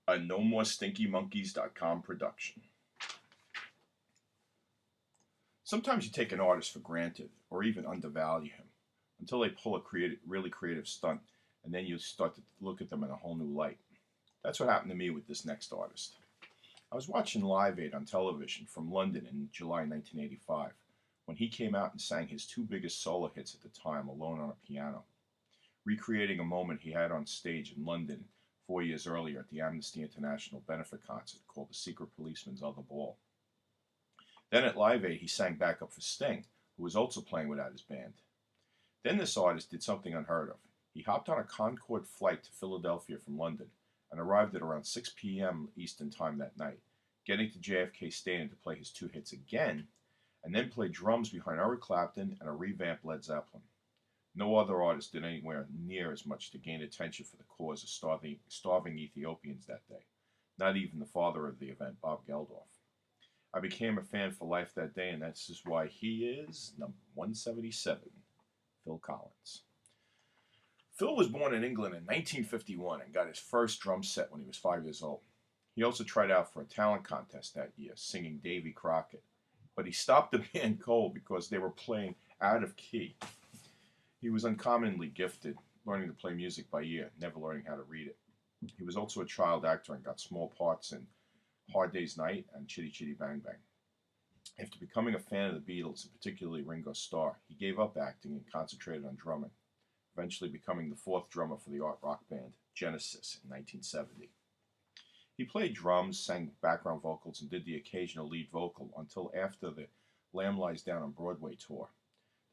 A NoMoreStinkyMonkeys.com production. Sometimes you take an artist for granted or even undervalue him until they pull a really creative stunt, and then you start to look at them in a whole new light. That's what happened to me with this next artist. I was watching Live Aid on television from London in July 1985 when he came out and sang his two biggest solo hits at the time alone on a piano, recreating a moment he had on stage in London 4 years earlier at the Amnesty International benefit concert called The Secret Policeman's Other Ball. Then at Live Aid, he sang backup for Sting, who was also playing without his band. Then this artist did something unheard of. He hopped on a Concorde flight to Philadelphia from London and arrived at around 6 p.m. Eastern Time that night, getting to JFK Stadium to play his two hits again, and then play drums behind Eric Clapton and a revamped Led Zeppelin. No other artist did anywhere near as much to gain attention for the cause of starving Ethiopians that day, not even the father of the event, Bob Geldof. I became a fan for life that day, and that's just why he is number 177, Phil Collins. Phil was born in England in 1951 and got his first drum set when he was 5 years old. He also tried out for a talent contest that year, singing Davy Crockett, but he stopped the band cold because they were playing out of key. He was uncommonly gifted, learning to play music by ear, never learning how to read it. He was also a child actor and got small parts in Hard Day's Night and Chitty Chitty Bang Bang. After becoming a fan of the Beatles, and particularly Ringo Starr, he gave up acting and concentrated on drumming, eventually becoming the fourth drummer for the art rock band Genesis in 1970. He played drums, sang background vocals, and did the occasional lead vocal until after the Lamb Lies Down on Broadway tour.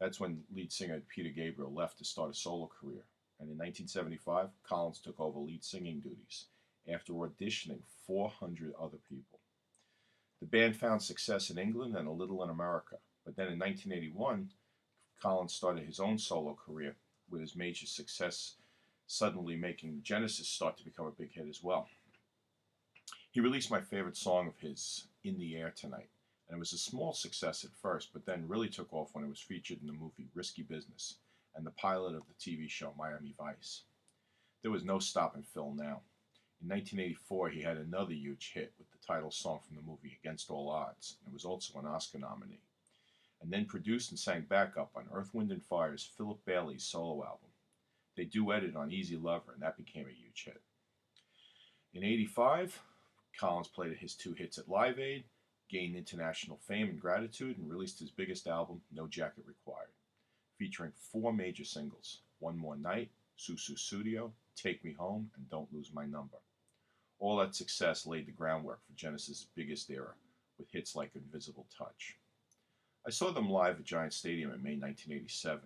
That's when lead singer Peter Gabriel left to start a solo career, and in 1975, Collins took over lead singing duties after auditioning 400 other people. The band found success in England and a little in America, but then in 1981, Collins started his own solo career with his major success suddenly making Genesis start to become a big hit as well. He released my favorite song of his, In the Air Tonight, and it was a small success at first, but then really took off when it was featured in the movie Risky Business and the pilot of the TV show Miami Vice. There was no stopping Phil now. In 1984, he had another huge hit with the title song from the movie Against All Odds, and was also an Oscar nominee, and then produced and sang backup on Earth, Wind & Fire's Philip Bailey's solo album. They duetted on Easy Lover, and that became a huge hit. In 85, Collins played his two hits at Live Aid, gained international fame and gratitude, and released his biggest album, No Jacket Required, featuring 4 major singles: One More Night, Susu Studio, Take Me Home, and Don't Lose My Number. All that success laid the groundwork for Genesis' biggest era, with hits like Invisible Touch. I saw them live at Giant Stadium in May 1987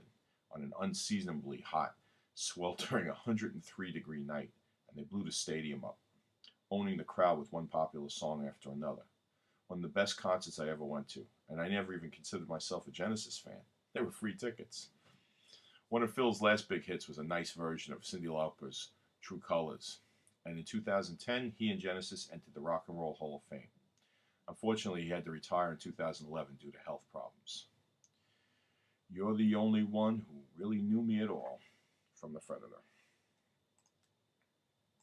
on an unseasonably hot, sweltering 103-degree night, and they blew the stadium up, owning the crowd with one popular song after another. One of the best concerts I ever went to, and I never even considered myself a Genesis fan. They were free tickets. One of Phil's last big hits was a nice version of Cyndi Lauper's True Colors, and in 2010, he and Genesis entered the Rock and Roll Hall of Fame. Unfortunately, he had to retire in 2011 due to health problems. You're the only one who really knew me at all, from the Freditor.